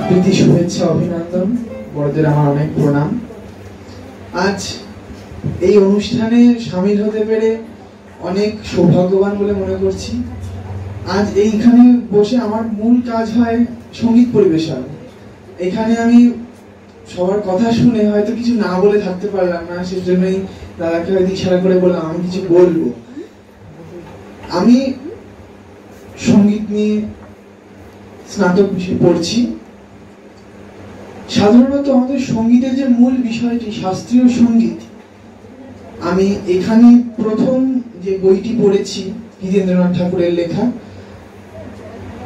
প্রীতি শুভেচ্ছা অভিনন্দন, বড়দের আমার অনেক প্রণাম। আজ এই অনুষ্ঠানে শামিল হতে পেরে অনেক সৌভাগ্যবান বলে মনে করছি। আজ এইখানে বসে আমার মূল কাজ হয় সঙ্গীত পরিবেশন। এখানে আমি সবার কথা শুনে হয়তো কিছু না বলে থাকতে পারলাম না, সেজন্যই দাদাকে হয়তো ইশারা করে বললাম আমি কিছু বলবো। আমি সঙ্গীত নিয়ে স্নাতক বিষয় পড়ছি। সাধারণত আমাদের সঙ্গীতের যে মূল বিষয়টি শাস্ত্রীয় সঙ্গীত, আমি এখানে প্রথম যে বইটি পড়েছি হিতেন্দ্রনাথ ঠাকুরের লেখা,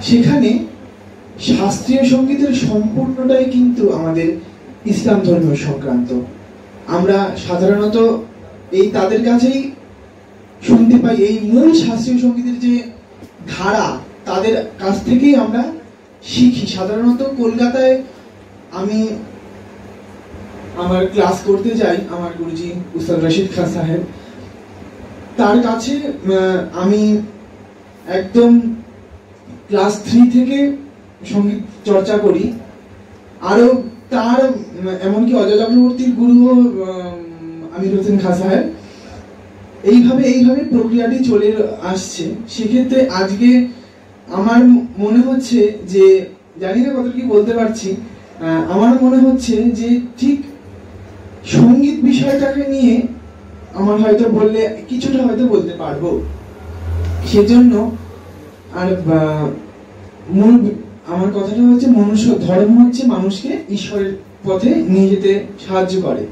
সেখানে শাস্ত্রীয় সঙ্গীতের সম্পূর্ণটাই কিন্তু আমাদের ইসলাম ধর্মীয় সংক্রান্ত। আমরা সাধারণত এই তাদের কাছেই শুনতে পাই, এই মূল শাস্ত্রীয় সঙ্গীতের যে ধারা তাদের কাছ থেকেই আমরা শিখি। সাধারণত কলকাতায় আমি আমার ক্লাস করতে যাই, আমার গুরুজি উস্তাদ রশিদ খান সাহেব, তার কাছে আমি একদম ক্লাস 3 থেকে সঙ্গীত চর্চা করি। আরো তার এমনকি অজয় চক্রবর্তীর গুরু আমির হোসেন খান সাহেব, এইভাবে প্রক্রিয়াটি চলে আসছে। সেক্ষেত্রে আজকে আমার মনে হচ্ছে যে, জানি না কত কি বলতে পারছি, আমার মনে হচ্ছে যে ঠিক সঙ্গীত বিষয়টাকে নিয়ে আমার হয়তো বললে কিছুটা হয়তো বলতে পারবো। সেজন্য আর মূল আমার কথাটা হচ্ছে মনুষ্য ধর্ম হচ্ছে মানুষকে ঈশ্বরের পথে নিয়ে যেতে সাহায্য করে।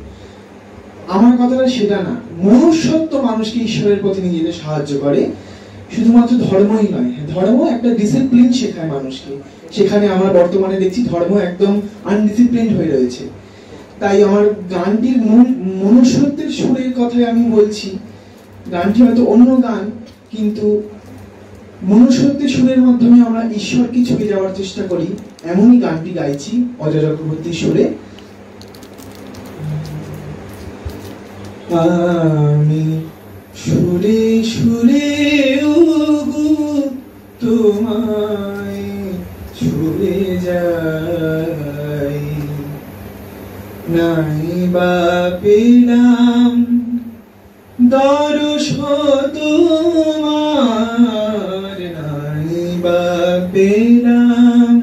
আমার কথাটা সেটা না, মনুষ্যত্ব মানুষকে ঈশ্বরের পথে নিয়ে যেতে সাহায্য করে। শুধুমাত্র ধর্মই নয়, ধর্ম একটা ডিসিপ্লিন শেখায় মানুষকে। সেখানে আমরা বর্তমানে দেখছি ধর্ম একদম আনডিসিপ্লিনড হয়ে রয়েছে। তাই আমার গানটির মূল মনুষ্যত্বের সুরের কথাই আমি বলছি। গানটি হয়তো অন্য গান, কিন্তু মনুষ্যত্বের সুরের মাধ্যমে আমরা ঈশ্বরকে ছুঁয়ে যাওয়ার চেষ্টা করি, এমনই গানটি গাইছি অজয় চক্রবর্তীর সুরে। আমি সুরে সুরে ওগো তোমায় ছুঁয়ে যাই, নাই বা পেলাম দর্শ তোমার, নাই বা পেলাম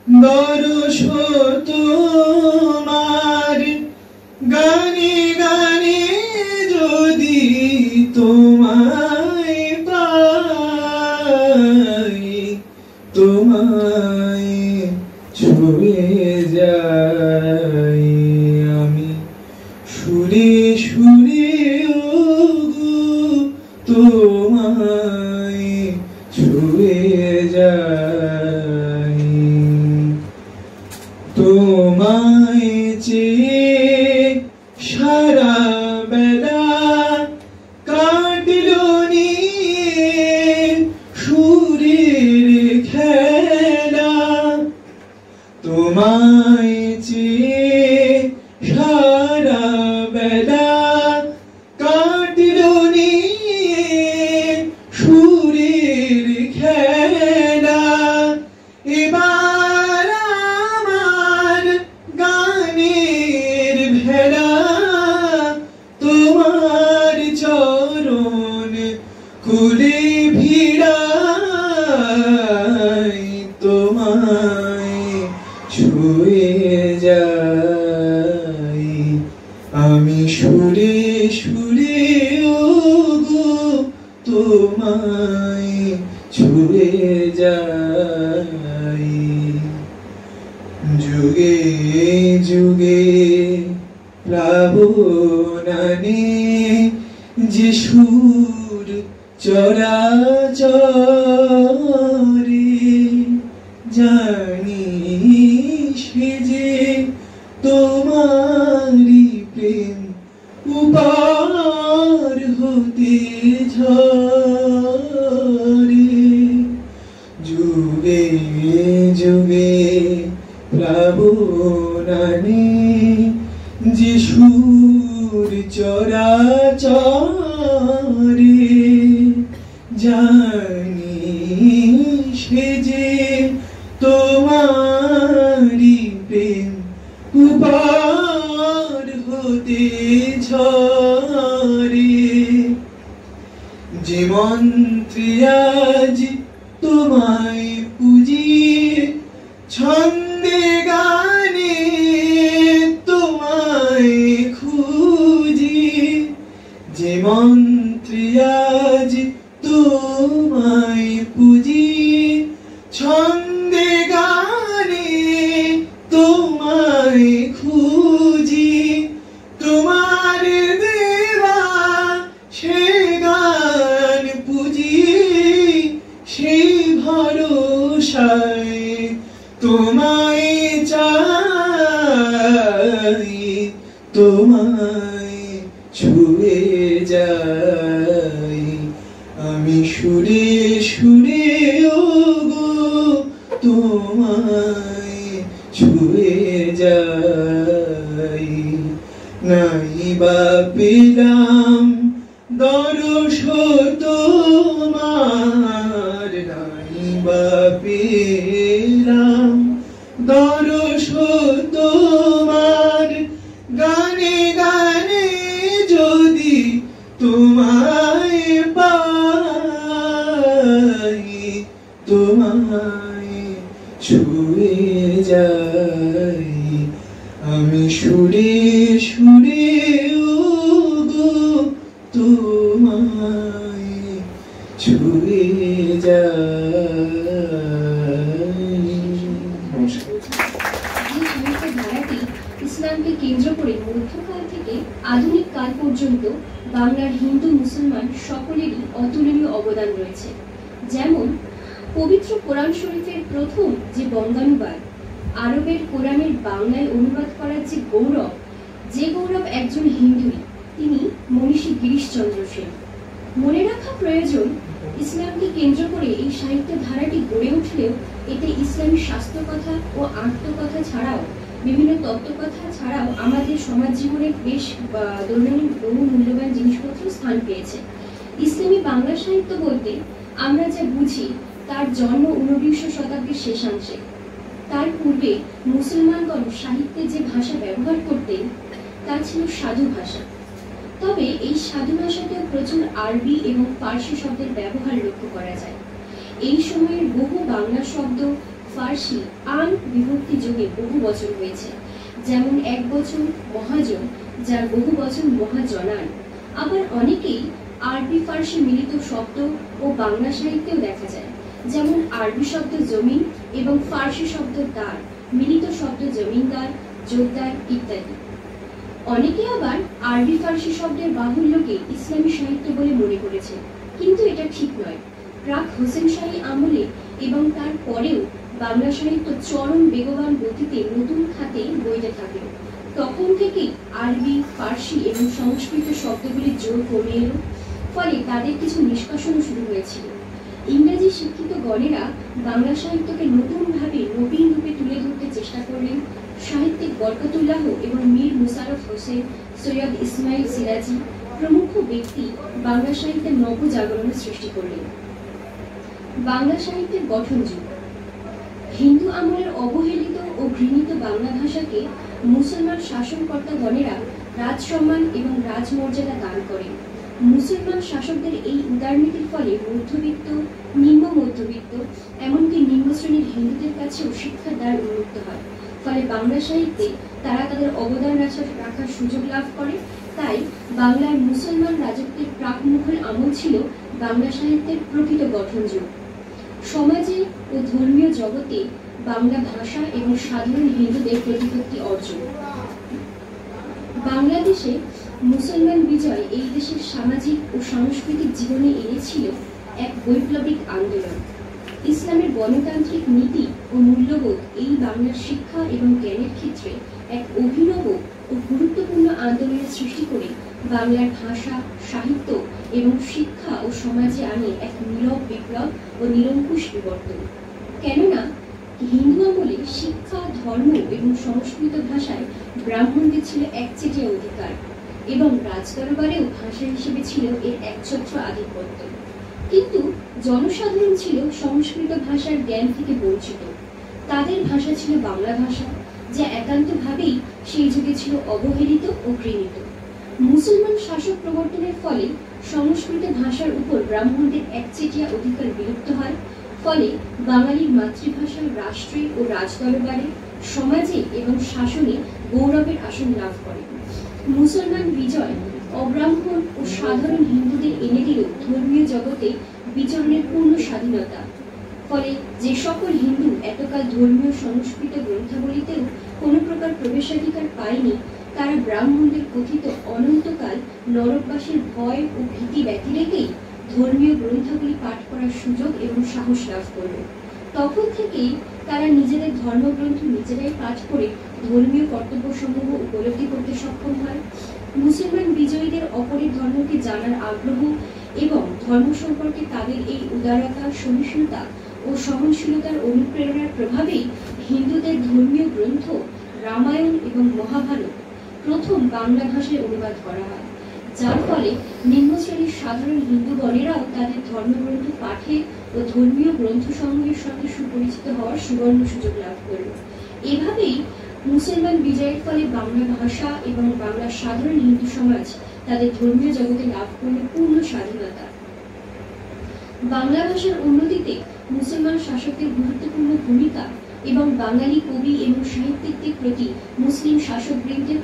দর্শ তোমার, গানে গানে যদি তোমায় পাই, তোমায় ছুঁয়ে যাই। আমি সুরে সুরে ওগো তোমায় ছুঁয়ে যাই, তোমায় চেয়ে সারা বেলা কাটলো নিয়ে সুরের খেলা, তোমায় চেয়ে সারা বেলা কাটলো নিয়ে সুরের খেলা। এবার আমার গানের ভেলা তোমার চরণ কুলে ভিড়াই, তোমায় ছুঁয়ে যাই। আমি সুরে সুরে ওগো তোমায় ছুঁয়ে যাই। যুগে যুগে প্লাবনানে যে সুর চরাচরে, জানি সে যে তোমারি প্রেম উপার হতে ঝরে। যুগে যুগে প্লাবনানে যে সুর চরাচরে, জানি সে যে তোমার উপার হতে ঝরে, যে মন্ত্রে আজ তোমায় পুজিয়ে ছন্দে গানে তোমায় খুঁজি, যে মন্ত্রে আজ তোমায় পুজিয়ে ছন্দে গানে তোমায় খুঁজি, তোমার দেওয়া সে গান পুজি, সেই ভরসায় তোমায় চাই, তোমায় ছুঁয়ে যাই আমি সুরে সুরে, ওগো তোমায় ছুঁয়ে যাই। নাই বা পেলাম দরস তোমার, নাই বা পেলাম দরস তোমার, গানে গানে যদি তোমায় পাই, তোমায় ছুঁয়ে যাই আমি সুরে সুরে, ওগো তোমায় ছুঁয়ে যাই। নমস্কার। ধারাটি ইসলামকে কেন্দ্র করে মধ্যকাল থেকে আধুনিক কাল পর্যন্ত বাংলার হিন্দু মুসলমান সকলেরই অতুলনীয় অবদান রয়েছে। যেমন পবিত্র কোরআন শরীফের প্রথম যে বঙ্গানুবাদ, আরবের কোরআনের বাংলায় অনুবাদ করার যে গৌরব একজন হিন্দুই, তিনি মনীষী গিরিশচন্দ্র সেন। মনে রাখা প্রয়োজন, ইসলামকে কেন্দ্র করে এই সাহিত্য ধারাটি গড়ে উঠলেও এতে ইসলামী শাস্ত্রকথা ও আত্মকথা ছাড়াও বিভিন্ন তত্ত্বকথা ছাড়াও আমাদের সমাজ জীবনের বেশ দৈনন্দিন বহু মূল্যবান জিনিসপত্র স্থান পেয়েছে। ইসলামী বাংলা সাহিত্য বলতে আমরা যা বুঝি তার জন্ম 19 শতাব্দীর শেষাংশে। তার পূর্বে মুসলমানগণ সাহিত্যে যে ভাষা ব্যবহার করতেন তা ছিল সাধু ভাষা। তবে এই সাধু ভাষাতেও প্রচুর আরবি এবং ফার্সি শব্দের ব্যবহার লক্ষ্য করা যায়। এই সময়ের বহু বাংলা শব্দ ফার্সি আন বিভক্তি যোগে বহু বচন হয়েছে। যেমন এক বচন মহাজন, যার বহু বচন মহাজনান। আবার অনেকেই আরবি ফার্সি মিলিত শব্দ ও বাংলা সাহিত্যেও দেখা যায়। যেমন আরবি শব্দ জমিন এবং ফার্সি শব্দ দার, মিলিত শব্দ জমিনদার, জোরদার ইত্যাদি। অনেকে আবার আরবি ফার্সি শব্দের বাহুল্যকে ইসলামী সাহিত্য বলে মনে করেছে, কিন্তু এটা ঠিক নয়। প্রাক হোসেন শাহী আমলে এবং তার পরেও বাংলা সাহিত্য চরম বেগবান গতিতে নতুন খাতে বইতে থাকে। তখন থেকেই আরবি, ফার্সি এবং সংস্কৃত শব্দগুলির জোর কমে এলো, ফলে তাদের কিছু নিষ্কাশনও শুরু হয়েছিল। ইংরেজি শিক্ষিত গণেরা বাংলা সাহিত্যকে নতুনভাবে নবীন রূপে তুলে ধরতে চেষ্টা করলেন। সাহিত্যিক বরকতুল্লাহ এবং মীর মুশাররফ হোসেন, সৈয়দ ইসমাইল সিরাজি প্রমুখ ব্যক্তি বাংলা সাহিত্যের নবজাগরণের সৃষ্টি করলেন। বাংলা সাহিত্যের গঠন যুগ। হিন্দু আমলের অবহেলিত ও ঘৃণিত বাংলা ভাষাকে মুসলমান শাসনকর্তাগণেরা রাজসম্মান এবং রাজমর্যাদা দান করেন। মুসলমান শাসকদের এই উদারনীতির ফলে মধ্যবিত্ত, নিম্ন মধ্যবিত্ত, এমনকি নিম্ন শ্রেণীর হিন্দুদের কাছেও শিক্ষার দ্বার উন্মুক্ত হয়। ফলে বাংলা সাহিত্যে তারা তাদের অবদান রাখার সুযোগ লাভ করে। তাই বাংলার মুসলমান রাজত্বের প্রাক মুঘল আমল ছিল বাংলা সাহিত্যের প্রকৃত গঠন যুগ। সমাজে ও ধর্মীয় জগতে বাংলা ভাষা এবং সাধারণ হিন্দুদের প্রতিপত্তি অর্জন। বাংলাদেশে মুসলমান বিজয় এই দেশের সামাজিক ও সাংস্কৃতিক জীবনে এনেছিল এক বৈপ্লবিক আন্দোলন। ইসলামের গণতান্ত্রিক নীতি ও মূল্যবোধ এই বাংলার শিক্ষা এবং জ্ঞানের ক্ষেত্রে এক অভিনব ও গুরুত্বপূর্ণ আন্দোলনের সৃষ্টি করে বাংলার ভাষা, সাহিত্য এবং শিক্ষা ও সমাজে আনে এক নীরব বিপ্লব ও নিরঙ্কুশ বিবর্তন। কেননা হিন্দু আমলে শিক্ষা, ধর্ম এবং সংস্কৃত ভাষায় ব্রাহ্মণদের ছিল একচেটিয়া অধিকার এবং রাজদরবারেও ভাষা হিসেবে ছিল এর একছত্র আধিপত্য। কিন্তু জনসাধারণ ছিল সংস্কৃত ভাষার জ্ঞান থেকে বঞ্চিত। তাদের ভাষা ছিল বাংলা ভাষা, যা একান্তভাবেই সেই যুগে ছিল অবহেলিত ও ঘৃণিত। মুসলমান শাসক প্রবর্তনের ফলে সংস্কৃত ভাষার উপর ব্রাহ্মণদের একচেটিয়া অধিকার বিলুপ্ত হয়। ফলে বাঙালির মাতৃভাষা রাষ্ট্রে ও রাজদরবারে, সমাজে এবং শাসনে গৌরবের আসন লাভ করে। মুসলমান বিজয় অব্রাহ্মণ ও সাধারণ হিন্দুদের এনে দিল ধর্মীয় জগতে বিচরণের পূর্ণ স্বাধীনতা। ফলে যে সকল হিন্দু এতকাল ধর্মীয় সংস্কৃত গ্রন্থাবলীতেও কোনো প্রকার প্রবেশাধিকার পায়নি, তারা ব্রাহ্মণদের কথিত অনন্তকাল নরকবাসের ভয় ও ভীতি ব্যতি রেখেই ধর্মীয় গ্রন্থাবলী পাঠ করার সুযোগ এবং সাহস লাভ করল। তখন থেকেই তারা নিজেদের ধর্মগ্রন্থ নিজেরাই পাঠ করে ধর্মীয় কর্তব্যসমূহ উপলব্ধি করতে সক্ষম হয়। মুসলমান বিজয়ীদের অপরের ধর্মকে জানার আগ্রহ এবং ধর্ম সম্পর্কে তাদের এই উদারতা, সহিষ্ণুতা ও সহনশীলতার অনুপ্রেরণার প্রভাবেই হিন্দুদের ধর্মীয় গ্রন্থ রামায়ণ এবং মহাভারত প্রথম বাংলা ভাষায় অনুবাদ করা হয়, যার ফলে নিম্ন শ্রেণীর সাধারণ হিন্দুগণেরাও তাদের ধর্মগ্রন্থ পাঠে ও ধর্মীয় গ্রন্থসমূহের সঙ্গে সুপরিচিত হওয়ার সুবর্ণ সুযোগ লাভ করল। এভাবেই মুসলমান বিজয়ের ফলে বাংলা ভাষা এবং বাংলার সাধারণ হিন্দু সমাজ তাদের ধর্মীয় জগতে লাভ করল পূর্ণ স্বাধীনতা। বাংলা ভাষার উন্নতিতে মুসলমান শাসকদের গুরুত্বপূর্ণ ভূমিকা এবং বাঙালি কবি এবং সাহিত্যিকদের প্রতি মুসলিম শাসকবৃন্দের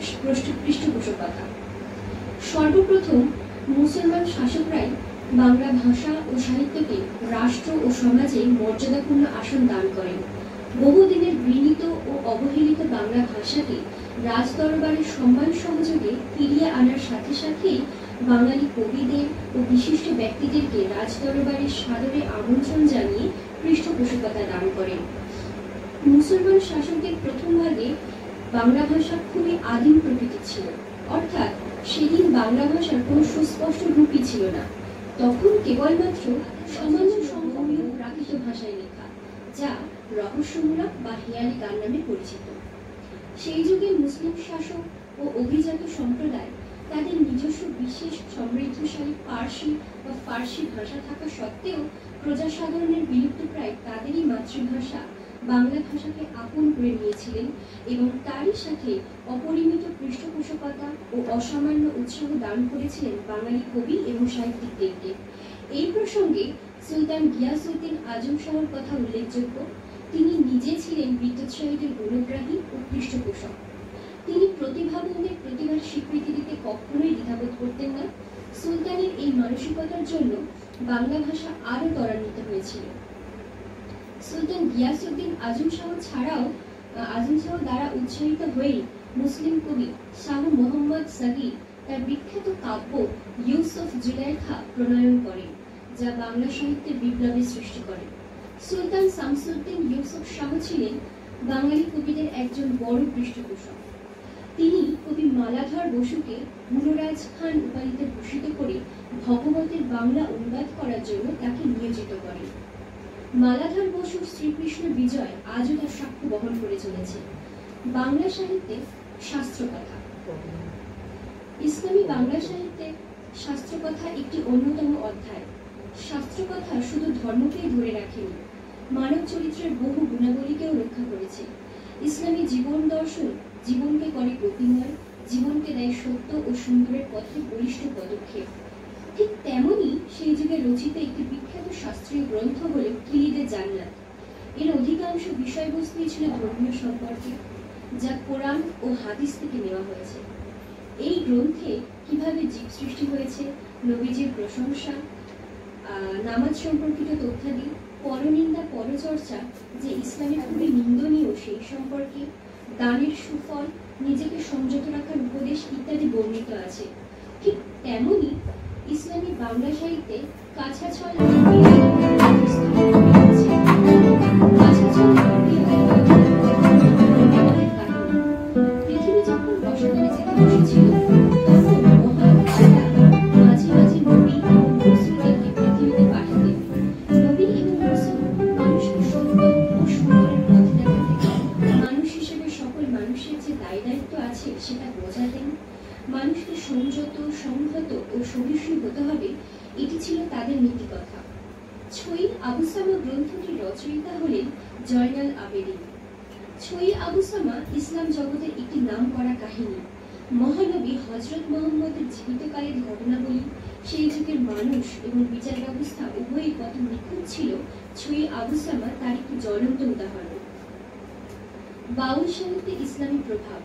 পৃষ্ঠপোষকতা। সর্বপ্রথম মুসলমান শাসকরাই বাংলা ভাষা ও সাহিত্যকে রাষ্ট্র ও সমাজে মর্যাদাপূর্ণ আসন দান করেন। বহুদিনের ঘৃণিত ও অবহেলিত বাংলা ভাষাকে রাজদরবারের সম্মান সহযোগে ফিরিয়ে আনার সাথে সাথেই বাঙালি কবিদের ও বিশিষ্ট ব্যক্তিদেরকে রাজদরবারের সাদরে আমন্ত্রণ জানিয়ে পৃষ্ঠপোষকতা দান করেন। মুসলমান শাসকদের প্রথম ভাগে বাংলা ভাষা খুবই আদিম প্রকৃতির ছিল, অর্থাৎ সেদিন বাংলা ভাষার কোনো সুস্পষ্ট রূপই ছিল না। তখন কেবলমাত্র সামান্য সংখ্যক প্রাকৃত ভাষায় লেখা, যা রহস্যমূলক বা হেয়ালি গান নামে পরিচিত। সেই যুগে মুসলিম শাসক ও অভিজাত সম্প্রদায় তাদের নিজস্ব বিশেষ সমৃদ্ধশালী পার্সি বা ফার্সি ভাষা থাকা সত্ত্বেও প্রজাসাধারণের বিলুপ্তপ্রায় তাদেরই মাতৃভাষা বাংলা ভাষাকে আপন করে নিয়েছিলেন এবং তারই সাথে অপরিমিত পৃষ্ঠপোষকতা ও অসামান্য উৎসাহ দান করেছিলেন বাঙালি কবি এবং সাহিত্যিকদেরকে। এই প্রসঙ্গে সুলতান গিয়াসউদ্দিন আজম শাহর কথা উল্লেখযোগ্য। তিনি নিজে ছিলেন বিদ্যোৎসাহীদের গুণগ্রাহী ও পৃষ্ঠপোষক। তিনি প্রতিভাবানদের প্রতিভার স্বীকৃতি দিতে কখনোই দ্বিধাবোধ করতেন না। সুলতানের এই মানসিকতার জন্য বাংলা ভাষা আরো ত্বরান্বিত হয়েছিল। সুলতান গিয়াসউদ্দিন আজম শাহ দ্বারা উৎসাহিত হয়ে মুসলিম কবি শাহ মোহাম্মদ সাগি তার বিখ্যাত কাব্য ইউসুফ জুলাইখা প্রণয়ন করেন, যা বাংলা সাহিত্যের বিপ্লবের সৃষ্টি করে। সুলতান শামসুদ্দিন ইউসুফ শাহ ছিলেন বাঙালি কবিদের একজন বড় পৃষ্ঠপোষক। তিনি কবি মালাধর বসুকে গুণরাজ খান উপাধিতে ভূষিত করে ভগবতের বাংলা অনুবাদ করার জন্য তাকে নিয়োজিত করেন। মালাধর বসুর শ্রীকৃষ্ণ বিজয় আজও তার সাক্ষ্য বহন করে চলেছে। বাংলা সাহিত্যে শাস্ত্রকথা। ইসলামী বাংলা সাহিত্যে শাস্ত্রকথা একটি অন্যতম অধ্যায়। শাস্ত্রকথা শুধু ধর্মকেই ধরে রাখেনি, মানব চরিত্রের বহু গুণাবলীকেও রক্ষা করেছে। ইসলামী জীবন দর্শন জীবনকে করে গতিময়, জীবনকে দেয় সত্য ও সুন্দরের পথে বলিষ্ঠ পদক্ষেপ। ঠিক তেমনি সেই যুগে রচিত একটি বিখ্যাত শাস্ত্রীয় গ্রন্থ হল কিলিদে জান্নাত। এর অধিকাংশ বিষয়বস্তুই ছিল ধর্মীয় সম্পর্কে, যা কোরআন ও হাদিস থেকে নেওয়া হয়েছে। এই গ্রন্থে কিভাবে জীব সৃষ্টি হয়েছে, নবীজির প্রশংসা, নামাজ সম্পর্কিত তথ্যাদি, পরনিন্দা পরচর্চা যে ইসলামে খুবই নিন্দনীয় সেই সম্পর্কে, দানের সুফল, নিজেকে সংযত রাখার উপদেশ ইত্যাদি বর্ণিত আছে। ঠিক তেমনি ইসলামী বাংলা সাহিত্যে কাছাছল পৃথিবী যখন বসবাসে যেতে বসেছিল তখন মহান মাঝে মাঝে নবী এবং রাসূলদেরকে পৃথিবীতে পাঠাতেন। নবী এবং রাসূল মানুষকে সত্য ও সুন্দরের পথ দেখাতেন। মানুষ হিসেবে সকল মানুষের যে দায় দায়িত্ব আছে সেটা বোঝাতেন। মানুষকে সংযত, সংহত ও সহিষ্ণু হতে হবে, এটি ছিল তাদের নীতিকথা। ছয়ী আবু সামা গ্রন্থটির রচয়িতা হলেন জয়নাল আবেদিন। ছয়ী আবু সামা ইসলাম জগতের একটি নামকরা কাহিনী। মহানবী হযরত মুহাম্মদের জীবিতকালের ঘটনাবলী, সেই যুগের মানুষ এবং বিচার ব্যবস্থা উভয়ই কত নিখুঁত ছিল, ছয়ী আবু সামা তার একটি জ্বলন্ত উদাহরণ। বাউল সাহিত্যে ইসলামী প্রভাব।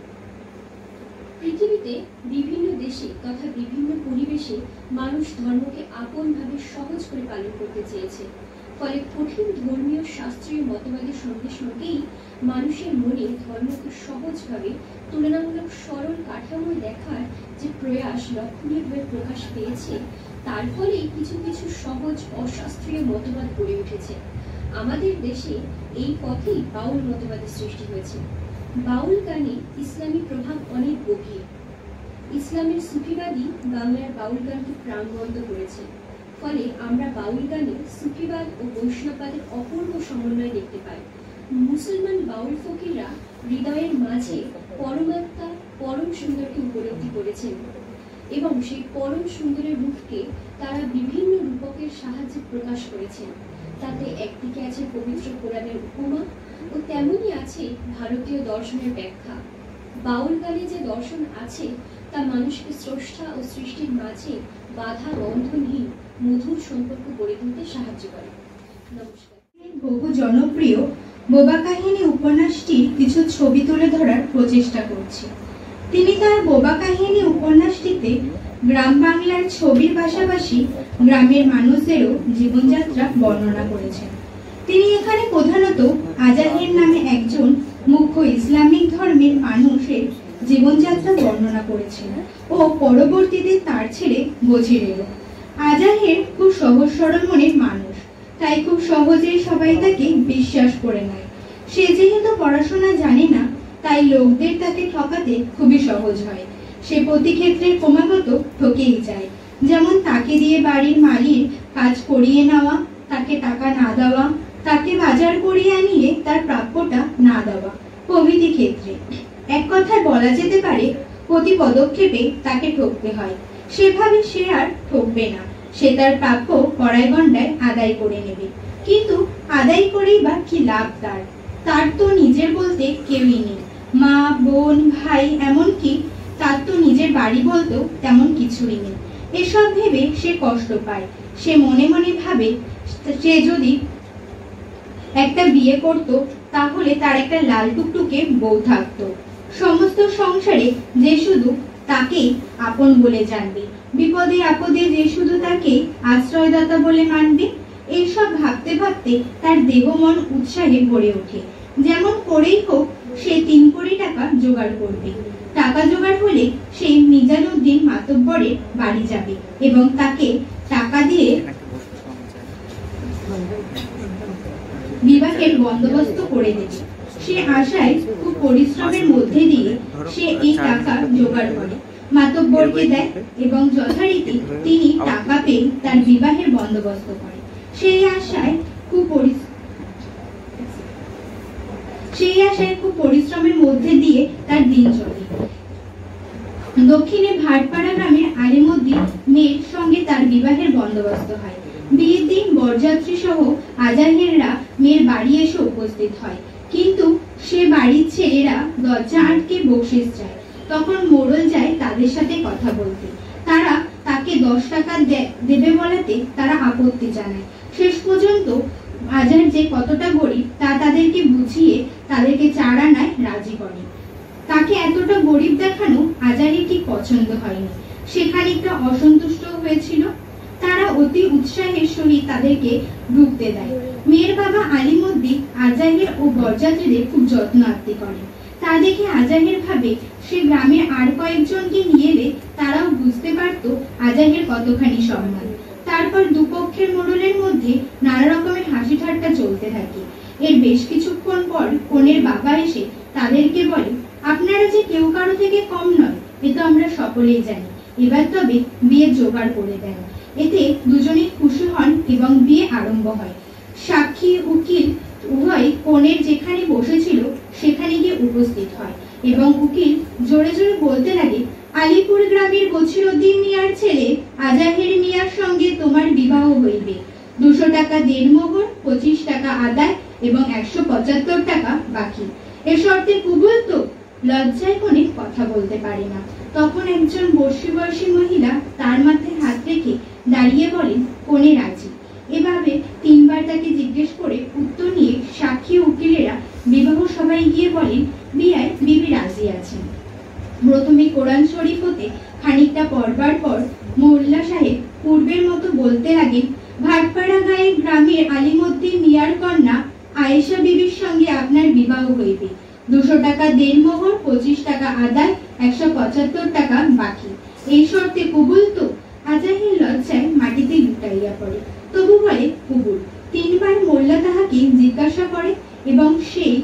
পৃথিবীতে বিভিন্ন দেশে তথা বিভিন্ন পরিবেশে মানুষ ধর্মকে আপনভাবে সহজ করে পালন করতে চেয়েছে। ফলে কঠিন ধর্মীয় শাস্ত্রীয় মতবাদের সঙ্গে সঙ্গেই মানুষের মনে ধর্মকে সহজভাবে তুলনামূলক সরল কাঠামোয় দেখার যে প্রয়াস লক্ষণীয়ভাবে প্রকাশ পেয়েছে, তার ফলে কিছু কিছু সহজ অশাস্ত্রীয় মতবাদ গড়ে উঠেছে। আমাদের দেশে এই পথেই বাউল মতবাদের সৃষ্টি হয়েছে। বাউল গানে ইসলামী প্রভাব অনেক গভীর। ইসলামের সুফিবাদী বাংলার বাউল গানকে প্রাণবন্ত করেছে। ফলে আমরা বাউল গানে সুফিবাদ ও বৈষ্ণববাদের অপূর্ব সমন্বয় দেখতে পাই। মুসলমান বাউল ফকিররা হৃদয়ের মাঝে পরমাত্মা পরম সুন্দরকে উপলব্ধি করেছেন এবং সেই পরম সুন্দরের রূপকে তারা বিভিন্ন রূপকের সাহায্যে প্রকাশ করেছেন। তাতে একদিকে আছে পবিত্র কোরআনের উপমা ও তেমনি আছে ভারতীয় দর্শনের ব্যাখ্যা। বাউল গানে যে দর্শন আছে তা মানুষকে স্রষ্টা ও সৃষ্টির মাঝে বাধা বন্ধনহীন মধুর সম্পর্ক গড়ে তুলতে সাহায্য করে। নমস্কার। বহু জনপ্রিয় বোবা কাহিনী উপন্যাসটির কিছু ছবি তুলে ধরার প্রচেষ্টা করছি। তিনি তার বোবা কাহিনী উপন্যাসটিতে গ্রাম বাংলার ছবির পাশাপাশি গ্রামের মানুষদেরও জীবনযাত্রা বর্ণনা করেছেন। তিনি এখানে প্রধানত আজাহের নামে একজন মুখ্য ইসলামিক ধর্মের মানুষের জীবনযাত্রা বর্ণনা করেছেন ও পরবর্তীতে তার ছেলে বজির এলো। আজাহের খুব সহজ সরল মনের মানুষ, তাই খুব সহজেই সবাই তাকে বিশ্বাস করে নেয়। সে যেহেতু পড়াশোনা জানে না, তাই লোকদের তাকে ঠকাতে খুবই সহজ হয়। সে প্রতি ক্ষেত্রে ক্রমাগত ঠকেই যায়, যেমন তাকে দিয়ে বাড়ির মালির কাজ করিয়ে নেওয়া, তাকে টাকা না দেওয়া, তাকে বাজার করিয়ে আনিয়ে তার প্রাপ্যটা না দেওয়া প্রভৃতি ক্ষেত্রে। এক কথায় বলা যেতে পারে প্রতি পদক্ষেপে তাকে ঠকতে হয়। সেভাবে সে আর ঠকবে না, সে তার প্রাপ্য কড়াই গন্ডায় আদায় করে নেবে। কিন্তু আদায় করেই বা কি লাভ তার? তার তো নিজের বলতে কেউই নেই, মা, বোন, ভাই, এমনকি তার তো নিজের বাড়ি বলতেও তেমন কিছুই নেই। এসব ভেবে সে কষ্ট পায়। সে মনে মনে ভাবে সে যদি একটা বিয়ে করত, তাহলে তার একটা লাল টুকটুকে বউ থাকতো। সমস্ত সংসারে যে শুধু তাকেই আপন বলে জানবে, বিপদে আপদে যে শুধু তাকে আশ্রয়দাতা বলে মানবে। এইসব ভাবতে ভাবতে তার দেহ মন উৎসাহে ভরে ওঠে। যেমন করেই হোক সে 3 কোটি টাকা জোগাড় করবে। টাকা জোগাড় হলে সে মিজানুদ্দিন মাতব্বরের বাড়ি যাবে এবং তাকে টাকা দিয়ে বিবাহের বন্দোবস্ত করে দেবে। সে আশায় খুব পরিশ্রমের মধ্যে দিয়ে সে এই টাকা জোগাড় করে মাতব্বরকে দেয় এবং যথারীতি তিনি টাকা পেয়ে তার বিবাহের বন্দোবস্ত করে। সেই আশায় খুব পরিশ্রমের মধ্যে দিয়ে তার দিন চলে। দক্ষিণে ভাটপাড়া গ্রামের আলিমুদ্দিন মেয়ের সঙ্গে তার বিবাহের বন্দোবস্ত হয়। বিয়ের দিন বরযাত্রী সহ আজাহেররা মেয়ের বাড়ি এসে উপস্থিত হয়, কিন্তু সে বাড়ির ছেলেরা দরজা আটকে বকশিশ চায়। তখন মোড়ল যায় তাদের সাথে কথা বলতে। তারা তাকে 10 টাকা দেবে বলাতে তারা আপত্তি জানায়। শেষ পর্যন্ত আজার যে কতটা গরিব তা তাদেরকে বুঝিয়ে তাদেরকে 4 আনায় রাজি করে। তাকে এতটা গরিব দেখানো আজারের ঠিক পছন্দ হয়নি। সে খানিকটা অসন্তুষ্ট হয়েছিল। তারা অতি উৎসাহের সহিত তাদেরকে ঢুকতে দেয়। মেয়ের বাবা আলিমুদ্দিন আজাহের ও বরযাত্রীদের খুব যত্ন আত্তি করে। তা দেখে আজাহের ভাবে সে গ্রামের আর কয়েকজনকে নিয়ে এলে তারাও বুঝতে পারত আজাহের কতখানি সম্মান। তারপর দুপক্ষের মোড়লের মধ্যে নানা রকমের হাসি ঠাট্টা চলতে থাকে। এর বেশ কিছুক্ষণ পর কনের বাবা এসে তাদেরকে বলে, আপনারা যে কেউ কারো থেকে কম নয়, এ তো আমরা সকলেই জানি। এবার তবে বিয়ে জোগাড় করে দেন। এতে দুজনে খুশি হন এবং বিয়ে আরম্ভ হয়। সাক্ষী উকিল উভয় কনের যেখানে বসেছিল সেখানে গিয়ে উপস্থিত হয় এবং উকিল জোরে জোরে বলতে লাগে, আলিপুর গ্রামের বছিরউদ্দিন মিয়ার ছেলে আজাহের মিয়ার সঙ্গে তোমার বিবাহ হইবে। 200 টাকা দেড় মোহর, 25 টাকা আদায় এবং 175 টাকা বাকি। এ শর্তে কবুল তো? লজ্জায় কোণে কথা বলতে পারে না। তখন একজন বর্ষী বয়সী মহিলা তার মাথায় হাত রেখে দাঁড়িয়ে বলেন, কোণে রাজি। এভাবে তিনবার তাকে জিজ্ঞেস করে উত্তর নিয়ে সাক্ষী উকিলেরা বিবাহ সভায় গিয়ে বলেন, বিয়ায় বিবি রাজি আছেন। প্রথমে কোরআন শরীফ হতে খানিকটা পড়বার পর মোল্লা সাহেব পূর্বের মতো বলতে লাগেন, ভাটপাড়া গাঁয়ের গ্রামের আলিমুদ্দিন মিয়ার কন্যা আয়েশা বিবির সঙ্গে আপনার বিবাহ হইবে। 200 টাকা দেনমোহর, 25 টাকা আদায়, 175 টাকা বাকি। এই শর্তে কবুল তো? আজাহির লজ্জায় মাটিতে লুটাইয়া পড়ে, তবু বলে কবুল। 3 বার মোল্লা তাহাকে জিজ্ঞাসা করে এবং সেই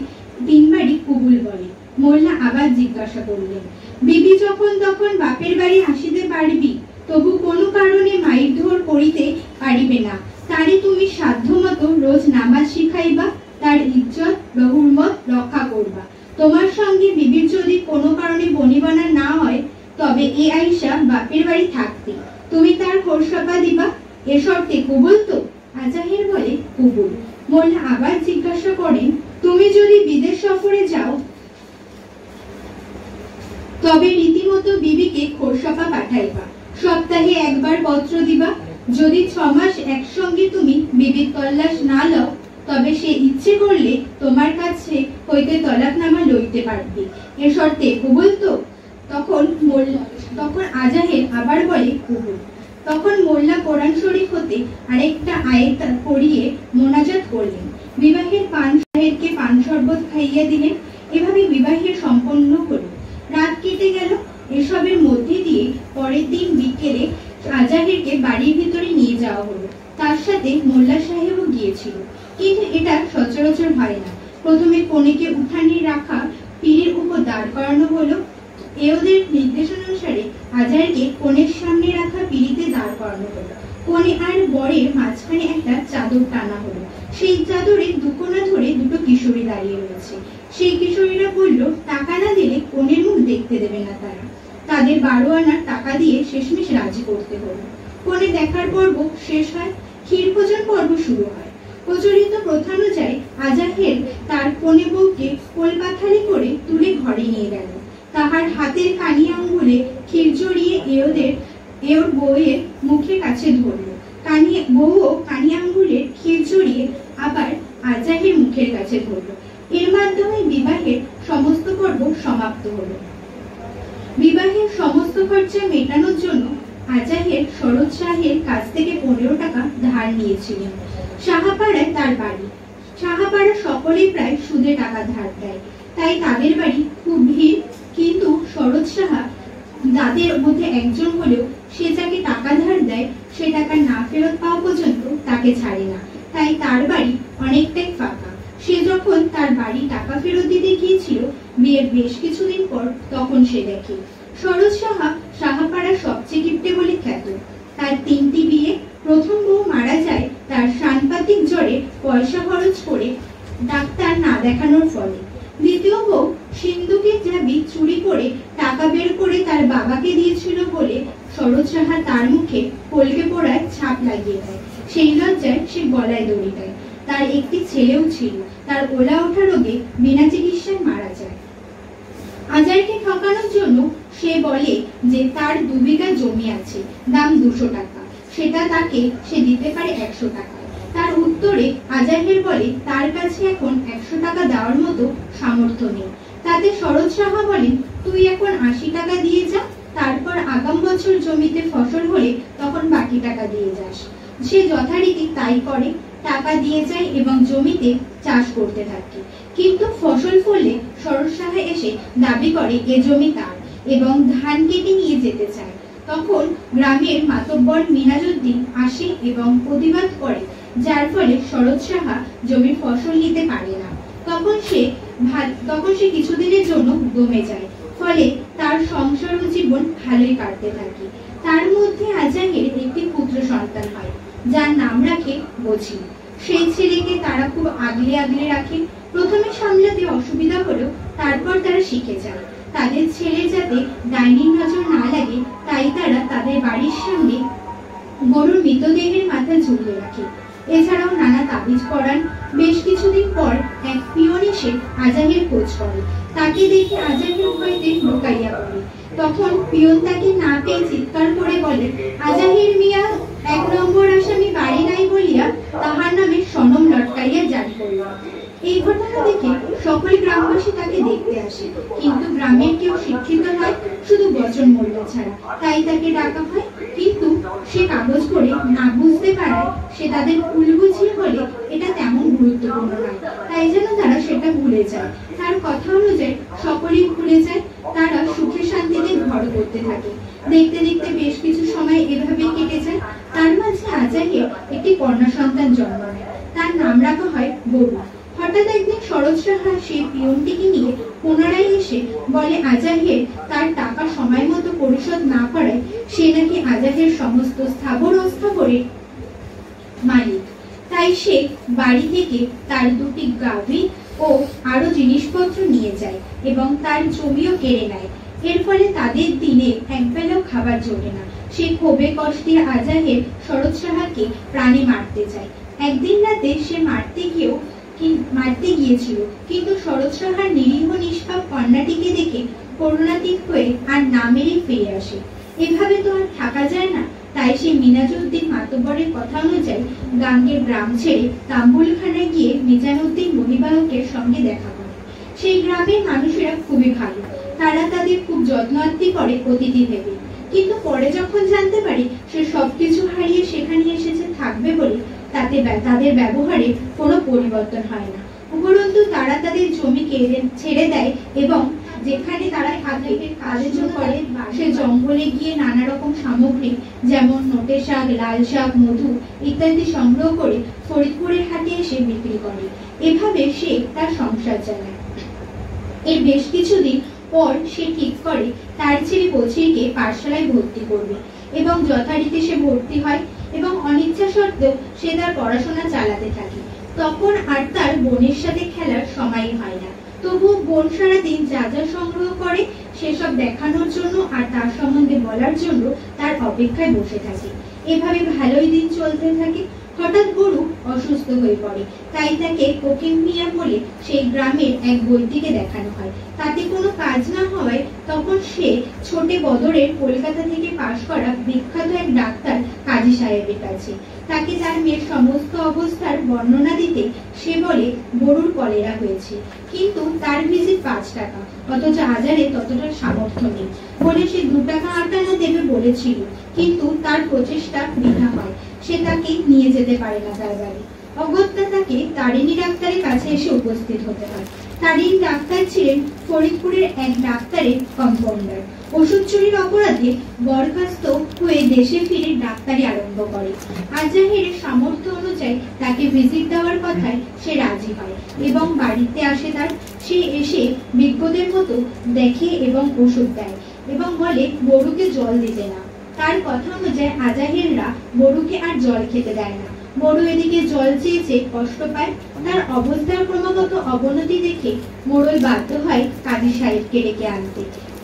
3 বারই কবুল বলে। মোল্লা আবার জিজ্ঞাসা করলেন, বিবি যখন তখন বাপের বাড়ি আসিতে পারবি, তবু কোনো কারণে মারধর করিতে পারিবে না। তারে তুমি সাধ্যমতো রোজ নামাজ শিখাইবা, তার ইজ্জত হুরমত রক্ষা করবা। তোমার সঙ্গে বিবির যদি কোনো কারণে বনিবনা না হয়, তবে এ আয়েশা বাপের বাড়ি থাকতে তুমি তার খোরসপা দিবা। এ শর্তে কবুল তো? আজাহির বলে কবুল। মোল্লা আবার জিজ্ঞাসা করেন, তুমি যদি বিদেশ সফরে যাও, তবে রীতিমতো বিবিকে খোরসপা পাঠাইবা, সপ্তাহে 1 বার পত্র দিবা। যদি 6 মাস একসঙ্গে তুমি বিবির তল্লাশ না লও, তবে সে ইচ্ছে করলে তোমার কাছে হইতে তলাকনামা লইতে পারবে। এ শর্তে কবুল তো? তখন আজাহের আবার বলে কবুল। তখন মোল্লা কোরআন শরীফ হতে আরেকটা আয়াত পড়িয়ে মোনাজাত করলেন। বিবাহের সাহেবকে পান শরবত খাইয়ে দিলেন। এভাবে বিবাহের সম্পন্ন হলো। রাত কেটে গেল। এসবের মধ্যে দিয়ে পরের দিন বিকেলে আজাহেরকে বাড়ির ভিতরে নিয়ে যাওয়া হলো। তার সাথে মোল্লা সাহেবও গিয়েছিল, কিন্তু এটা সচরাচর হয় না। প্রথমে কনেকে উঠানে রাখা পীরের উপর দাঁড় করানো হলো। এদের নির্দেশানুসারে আজারকে কনের সামনে রাখা পিঁড়িতে দাঁড় করানো হলো। কনে আর বরের মাঝখানে একটা চাদর টানা হলো। সেই চাদরে দুকোনা ধরে 2 কিশোরী দাঁড়িয়ে রয়েছে। সেই কিশোরীরা বলল, টাকা না দিলে কনের মুখ দেখতে দেবে না তারা। তাদের 12 আনার টাকা দিয়ে শেষমেশ রাজি করতে হলো। কনে দেখার পর্ব শেষ হয়, ক্ষীরভোজন পর্ব শুরু হয়। প্রচলিত প্রথানুযায়ী আজাহের তার কনে বউকে কোলপাথারি করে তুলে ঘরে নিয়ে গেল। তাহার হাতের কানি আঙ্গুলে ক্ষীর জড়িয়ে এর বউয়ের মুখের কাছে ধরল। বউও কানি আঙ্গুলের ক্ষীর জড়িয়ে আবার আজাহের মুখের কাছে ধরল। এর মাধ্যমে বিবাহের সমস্ত পর্ব সমাপ্ত হলো। বিবাহের সমস্ত খরচা মেটানোর জন্য আজাহের শরৎ শাহের কাছ থেকে 15 টাকা ধার নিয়েছিলেন। সাহাপাড়ায় তার বাড়ি। সাহাপাড়া সকলেই প্রায় সুদে টাকা ধার দেয়, তাই তাদের বাড়ি খুব ভিড়। কিন্তু শরৎ সাহা তাদের মধ্যে একজন হলেও সে যাকে টাকা ধার দেয় সে টাকা না ফেরত পাওয়া পর্যন্ত তাকে ছাড়ে না, তাই তার বাড়ি অনেকটাই ফাঁকা। সে যখন তার বাড়ি টাকা ফেরত দিতে গিয়েছিল বিয়ের বেশ কিছুদিন পর, তখন সে দেখে শরৎ সাহা সাহাপাড়ার সবচেয়ে কিপ্টে বলে খ্যাত। তার 3টি বিয়ে। প্রথম বউ মারা যায় তার সাংপাতিক জ্বরে পয়সা খরচ করে ডাক্তার না দেখানোর ফলে। দ্বিতীয় বউ সিন্ধুকের চাবি চুরি করে টাকা বের করে তার বাবাকে দিয়েছিল বলে শরৎ সাহা তার মুখে কলকে পোড়ায় ছাপ লাগিয়ে দেয়। সেই লজ্জায় সে গলায় দড়ি দেয়। তার একটি ছেলেও ছিল, তার ওলা ওঠা রোগে বিনা চিকিৎসায় মারা যায়। আজারকে ঠকানোর জন্য সে বলে যে তার 2 বিঘা জমি আছে, দাম 200 টাকা, সেটা তাকে সে দিতে পারে 100 টাকা। তার উত্তরে আজাহের বলে তার কাছে এখন 100 টাকা দেওয়ার মতো সামর্থ্য নেই। তাতে শরৎ সাহা বলেন, তুই এখন 80 টাকা দিয়ে যা, তারপর আগাম বছর জমিতে ফসল হলে তখন বাকি টাকা দিয়ে যাস। সে যথারীতি তাই করে, টাকা দিয়ে যায় এবং জমিতে চাষ করতে থাকে। কিন্তু ফসল ফললে শরৎ সাহা এসে দাবি করে এ জমি তার এবং ধান কেটে নিয়ে যেতে চায়। তখন গ্রামের মাতব্বর মিনাজউদ্দিন আসে এবং প্রতিবাদ করে, যার ফলে শরৎ সাহা জমির ফসল নিতে পারে না। তখন সে কিছুদিনের জন্য দমে যায়, ফলে তার সংসার ও জীবন ভালোই কাটতে থাকে। তার মধ্যে আজাহের একটি পুত্র সন্তান হয়, যার নাম রাখে বজি। সেই ছেলেকে তারা খুব আগলে আগলে রাখে। প্রথমে সামলাতে অসুবিধা হলেও তারপর তারা শিখে যায়। তাদের ছেলে যাতে ডাইনির নজর না লাগে, তাই তারা তাদের বাড়ির সামনে গরুর মৃতদেহের মাথা ঝুলিয়ে রাখে। এছাড়াও নানা তাবিজ পড়ান। বেশ কিছুদিন পর এক পিয়ন এসে আজাহের খোঁজ করে। তাকে দেখে আজাহের ভয়তে লুকাইয়া পড়ে। তখন পিয়ন তাকে না পেয়ে চিৎকার করে বলে, আজাহের মিয়া 1 নম্বর আসামি বাড়ি নাই বলিয়া তাহার নামে সনম লটকাইয়া জারি করিল। এই ঘটনা দেখে সকল গ্রামবাসী তাকে দেখতে আসে, কিন্তু গ্রামের কেউ শিক্ষিত নয়, শুধু বচন মোল্লা ছাড়া। তাই তাকে ডাকা হয়, কিন্তু সে কাগজ পড়ে না বুঝতে পারায় সে তাদের ভুল বুঝিয়ে বলে এটা তেমন গুরুত্বপূর্ণ নয়, তাই যেন তারা সেটা ভুলে যায়। তার কথা অনুযায়ী সকলেই ভুলে যায়। তারা সুখে শান্তিতে ঘর করতে থাকে। দেখতে দেখতে বেশ কিছু সময় এভাবে কেটে যায়। তার মাঝে আজাহের একটি কন্যা সন্তান জন্ম নেয়। তার নাম রাখা হয় বরু। হঠাৎ একদিন সরোজ রাহা সেই পিয়নটিকে নিয়ে পুনরায় এসে বলে আজাহের তার টাকা সময় মতো পরিশোধ না করায় সে নাকি আজাহের সমস্ত স্থাবর অস্থাবরের মালিক। তাই সে বাড়ি থেকে তার 2টি গাভী ও আরো জিনিসপত্র নিয়ে যায় এবং তার জমিও কেড়ে নেয়। এর ফলে তাদের দিনে একবেলাও খাবার জোটে না। সে ক্ষোভে কষ্টে আজাহের সরোজ রাহাকে প্রাণে মারতে চায়। একদিন রাতে সে মারতে গিয়েছিল, কিন্তু সরোজ রাহার নিরীহ নিষ্পাপ কন্যাটিকে দেখে করুণাতীত হয়ে আর না মেরে ফিরে আসে। এভাবে তো আর থাকা যায় না। তাই সে মিনাজউদ্দিন মাতব্বরের কথা অনুযায়ী গাঙ্গের গ্রাম ছেড়ে তাম্বুলখানায় গিয়ে মিজানুদ্দিন মহিবাহকের সঙ্গে দেখা করে। সেই গ্রামের মানুষেরা খুবই ভালো। তারা তাদের খুব যত্ন আত্তি করে অতিথি ভেবে। কিন্তু পরে যখন জানতে পারি সে সবকিছু হারিয়ে সেখানে এসেছে থাকবে বলে, তাতে তাদের ব্যবহারে কোনো পরিবর্তন হয় না। উপরন্তু তারা তাদের জমি ছেড়ে দেয় এবং যেখানে তারা থাকে কাজের জন্য করে সে জঙ্গলে গিয়ে নানা রকম সামগ্রী যেমন নোটে শাক, লাল শাক, মধু ইত্যাদি সংগ্রহ করে ফরিদপুরের হাটে এসে বিক্রি করে। এভাবে সে তার সংসার চালায়। এর বেশ কিছুদিন পর সে ঠিক করে তার ছেলে বছিরকে পাঠশালায় ভর্তি করবে এবং যথারীতি সে ভর্তি হয় এবং অনিচ্ছা সত্ত্বেও সে তার পড়াশোনা চালাতে থাকে। তখন আর তার বোনের সাথে খেলার সময় হয় না। তবু বোন সারাদিন যা যা সংগ্রহ করে সেসব দেখানোর জন্য আর তার সম্বন্ধে বলার জন্য তার অপেক্ষায় বসে থাকে। এভাবে ভালোই দিন চলতে থাকে। হঠাৎ গরু অসুস্থ হয়ে পড়ে। তাই তাকে কোকিম মিয়া বলে সেই গ্রামের এক বৈদ্যকে দেখানো হয়। তাতে কোনো কাজ না হওয়ায় তখন সে ছোটে বদরের কলকাতা থেকে পাশ করা বিখ্যাত এক ডাক্তার কাজী সাহেবের কাছে। তাকে তার মেয়ের সমস্ত অবস্থার বর্ণনা দিতে সে বলে গরুর কলেরা হয়েছে, কিন্তু তার ভিজিট 5 টাকা, অথচ আজারে ততটা সামর্থ্য নেই বলে সে 2 টাকা 8 আনা দেবে বলেছিল। কিন্তু তার প্রচেষ্টা বৃথা হয়। সে তাকে নিয়ে যেতে পারে না তার বাড়ি। অগত্যা তাকে তারিণী ডাক্তারের কাছে এসে উপস্থিত হতে হয়। তারিণী ডাক্তার ছিলেন ফরিদপুরের এক ডাক্তারের কম্পাউন্ডার। ওষুধ চুরির অপরাধে বরখাস্ত হয়ে দেশে ফিরে ডাক্তারি আরম্ভ করে। আজাহের সামর্থ্য অনুযায়ী তাকে ভিজিট দেওয়ার কথায় সে রাজি হয় এবং বাড়িতে আসে তার। সে এসে বিজ্ঞদের মতো দেখে এবং ওষুধ দেয় এবং বলে গরুকে জল দিতে না। তার কথা অনুযায়ী আজাহেররা গরুকে আর জল খেতে দেয় না। গরু এদিকে জল চেয়ে চেয়ে কষ্ট পায়। তার অবস্থার ক্রমাগত অবনতি দেখে মোড়ল বাধ্য হয় কাজী সাহেবকে ডেকে আনতে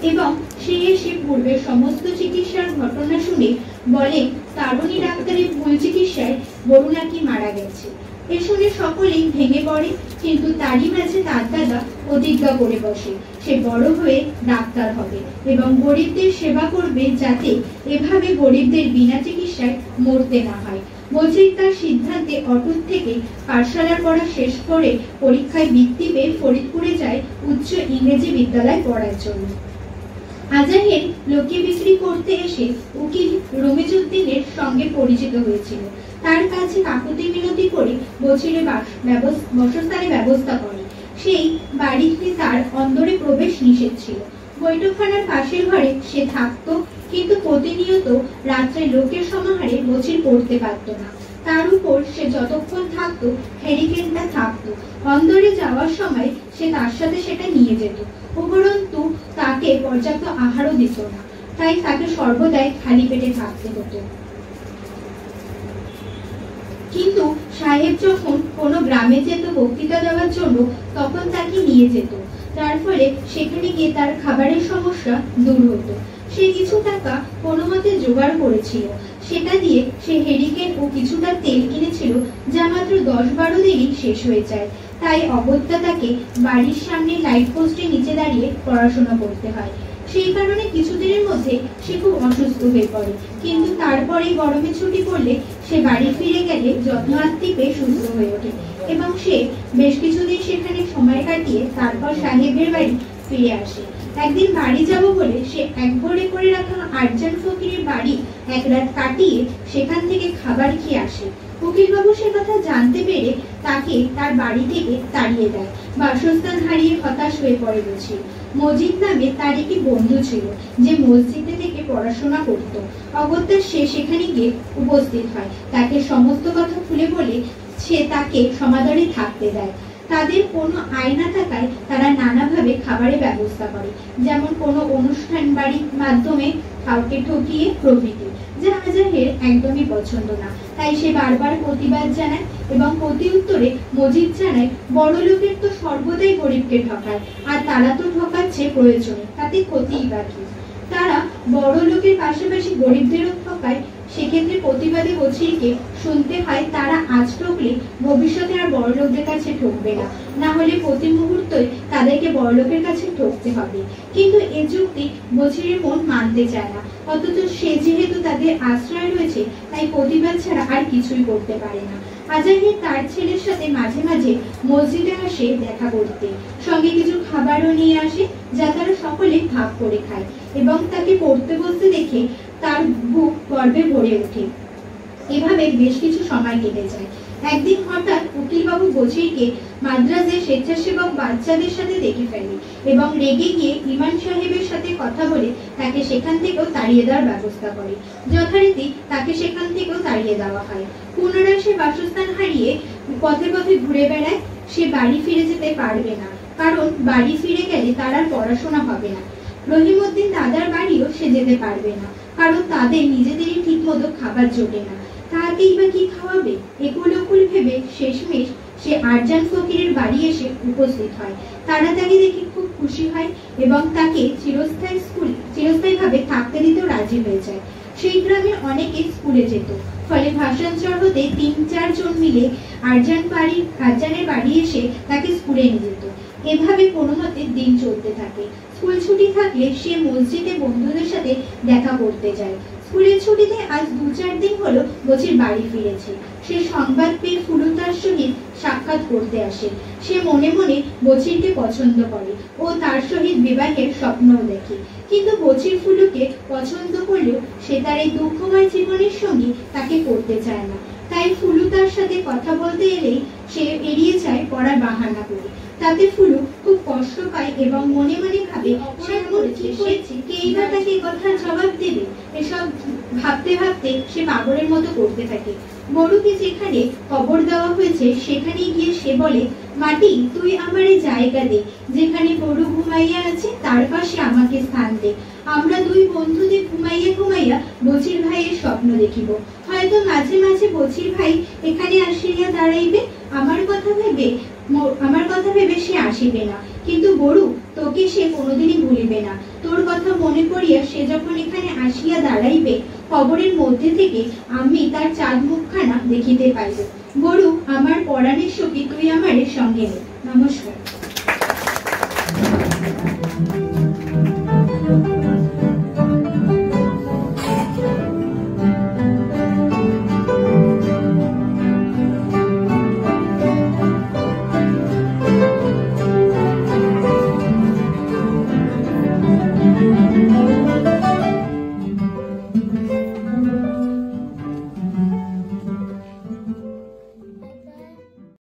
এবং সে এসে পূর্বের সমস্ত চিকিৎসার ঘটনা শুনে বলে তারুণী ডাক্তারের ভুল চিকিৎসায় গরু নাকি মারা গেছে। এ শুনে সকলেই ভেঙে পড়ে, কিন্তু তারই মাঝে তার দাদা প্রতিজ্ঞা করে বসে সে বড় হয়ে ডাক্তার হবে এবং গরিবদের সেবা করবে, যাতে এভাবে গরিবদের বিনা চিকিৎসায় মরতে না হয়। বছির তার সিদ্ধান্তে অটুট থেকে পাঠশালার পড়া শেষ করে পরীক্ষায় বৃত্তি পেয়ে ফরিদপুরে যায় উচ্চ ইংরেজি বিদ্যালয় পড়ার জন্য। আজাহের লোকে বিক্রি করতে এসে উকিল রমিজউদ্দিনের সঙ্গে পরিচিত হয়েছিল। তার কাছে কাকুতি মিনতি করে বছিরের বাসস্থানের ব্যবস্থা করে। সেই বাড়িতে তার অন্দরে প্রবেশ নিষেধ ছিল। বৈঠকখানার পাশের ঘরে সে থাকতো, কিন্তু প্রতিনিয়ত রাত্রে লোকের সমাহারে বছির পড়তে পারত না। তার উপর সে যতক্ষণ থাকতো হ্যারিকেনটা থাকতো। অন্দরে যাওয়ার সময় সে তার সাথে সেটা নিয়ে যেত। উপরন্তু তাকে পর্যাপ্ত আহারও দিত না, তাই তাকে সর্বদাই খালি পেটে থাকতে হতো। কিন্তু সাহেব যখন কোনো গ্রামে যেত বক্তৃতা দেওয়ার জন্য, তখন তাকে নিয়ে যেত, যার ফলে সেখানে গিয়ে তার খাবারের সমস্যা দূর হতো। সে কিছু টাকা কোনো মতে জোগাড় করেছিল। সে সেটা দিয়ে সে হেরিকেন ও কিছুটা তেল কিনেছিল, যা মাত্র 10-12 দিনই শেষ হয়ে যায়। তাই অগত্যা তাকে বাড়ির সামনে লাইট পোস্টের নিচে দাঁড়িয়ে পড়াশোনা করতে হয়। সেই কারণে কিছুদিনের মধ্যে সে খুব অসুস্থ হয়ে পড়ে, কিন্তু তারপরে গরমে ছুটি পড়লে সে বাড়ি ফিরে গেলে যত্নাত্তিপে সুস্থ হয়ে ওঠে এবং সে বেশ কিছুদিন সেখানে সময় কাটিয়ে তারপর সাহেবের বাড়ি ফিরে আসে। একদিন বাড়ি যাব বলে সে একঘরে করে রাখা আরজান ফকিরের বাড়ি এক রাত কাটিয়ে সেখান থেকে খাবার খেয়ে আসে। উকিলবাবু সে কথা জানতে পেরে তাকে তার বাড়ি থেকে তাড়িয়ে দেয়। বাসস্থান হারিয়ে হতাশ হয়ে পড়ে বছির। মজিদ নামে তার একটি বন্ধু ছিল, যে মসজিদে থেকে পড়াশোনা করত। অগত্যা সে সেখানে গিয়ে উপস্থিত হয়। তাকে সমস্ত কথা খুলে বলে সে তাকে সমাদরে থাকতে দেয়। তাদের কোনো আয় না থাকায় তারা নানাভাবে খাবারের ব্যবস্থা করে, যেমন কোনো অনুষ্ঠান বাড়ির মাধ্যমে কাউকে ঠকিয়ে প্রভৃতি, যা আজহারের একদমই পছন্দ না। তাই সে বারবার প্রতিবাদ জানায় এবং প্রতি উত্তরে মজিদ জানায়, বড় লোকের তো সর্বদাই গরিবকে ঠকায়, আর তারা তো ঠকাচ্ছে প্রয়োজনে, তাতে ক্ষতিই বাকি। তারা বড় লোকের পাশাপাশি গরিবদেরও ঠকায়। সেক্ষেত্রে প্রতিবাদী বছিরকে শুনতে হয় তারা আজ ঠকলে ভবিষ্যতে আর বড় লোকদের কাছে ঠকবে না, না হলে প্রতি মুহূর্তই তাদেরকে বড় লোকের কাছে ঠকতে হবে। কিন্তু এ যুক্তি বছিরের মন মানতে চায় না, অথচ সে যেহেতু তাদের আশ্রয় রয়েছে তাই প্রতিবাদ ছাড়া আর কিছুই করতে পারে না। আজহার তার ছেলের সাথে মাঝে মাঝে মসজিদে আসে দেখা করতে, সঙ্গে কিছু খাবারও নিয়ে আসে, যা তারা সকলে ভাগ করে খায় এবং তাকে পড়তে বসতে দেখে তার বুক গর্বে ভরে ওঠে। এভাবে বেশ কিছু সময় কেটে যায়। একদিন হঠাৎ উকিলবাবু বছিরকে মাদ্রাজে স্বেচ্ছাসেবক বাচ্চাদের সাথে দেখে ফেলে এবং রেগে গিয়ে ইমাম সাহেবের সাথে কথা বলে তাকে সেখান থেকেও তাড়িয়ে দেওয়ার ব্যবস্থা করে। যথারীতি তাকে সেখান থেকেও তাড়িয়ে দেওয়া হয়। পুনরায় সে বাসস্থান হারিয়ে পথে পথে ঘুরে বেড়ায়। সে বাড়ি ফিরে যেতে পারবে না, কারণ বাড়ি ফিরে গেলে তার আর পড়াশোনা হবে না। রহিমউদ্দিন দাদার বাড়িও সে যেতে পারবে না, কারণ তাদের নিজেদেরই ঠিক মতো খাবার জোটে না। তাকেই বা কি খাওয়াবে? একুল ওকুল ভেবে শেষমেশ সে আরজান ফকিরের বাড়ি এসে উপস্থিত হয়। তারা তাকে দেখে খুব খুশি হয় এবং তাকে চিরস্থায়ীভাবে থাকতে দিতেও রাজি হয়ে যায়। সেই গ্রামের অনেকে স্কুলে যেত, ফলে ভাষান্তর হতে 3-4 জন মিলে আরজানের বাড়ি এসে তাকে স্কুলে নিয়ে যেত। এভাবে কোনো মতে দিন চলতে থাকে। স্কুল ছুটি থাকলে সে মসজিদে বন্ধুদের সাথে দেখা করতে যায়। স্কুলের ছুটিতে আজ 2-4 দিন হলো বছির বাড়ি ফিরেছে। সে সংবাদ পেয়ে ফুলু তার সহিত সাক্ষাৎ করতে আসে। সে মনে মনে বছিরকে পছন্দ করে ও তার সহিত বিবাহের স্বপ্নও দেখে, কিন্তু বছির ফুলুকে পছন্দ করলেও সে তার এই দুঃখময় জীবনের সঙ্গী তাকে করতে চায় না। তাই ফুলু তার সাথে কথা বলতে এলেই সে এড়িয়ে যায় পড়ার বাহানা করে। তাতে ফুলু খুব কষ্ট পায় এবং মনে মনে ভাবে কেই বা তাকে কথার জবাব দেবে। এসব ভাবতে ভাবতে সে পাগলের মতো করতে থাকে। বড়ুকে যেখানে কবর দেওয়া হয়েছে সেখানে গিয়ে সে বলে, মাটি তুই আমার এই জায়গা দে, যেখানে বড়ু ঘুমাইয়া আছে তার পাশে আমাকে স্থান দে। আমরা 2 বন্ধুতে ঘুমাইয়া ঘুমাইয়া বছির ভাইয়ের স্বপ্ন দেখিব। হয়তো মাঝে মাঝে বছির ভাই এখানে আসিয়া দাঁড়াইবে, আমার কথা ভেবে সে আসিবে না, কিন্তু বড়ু তোকে সে কোনোদিনই ভুলিবে না। তোর কথা মনে করিয়া সে যখন এখানে আসিয়া দাঁড়াইবে, কবরের মধ্যে থেকে আমি তার চাঁদ মুখখানা দেখিতে পাইব। বড়ু আমার পরাণের সখী, তুই আমার সঙ্গে নে। নমস্কার।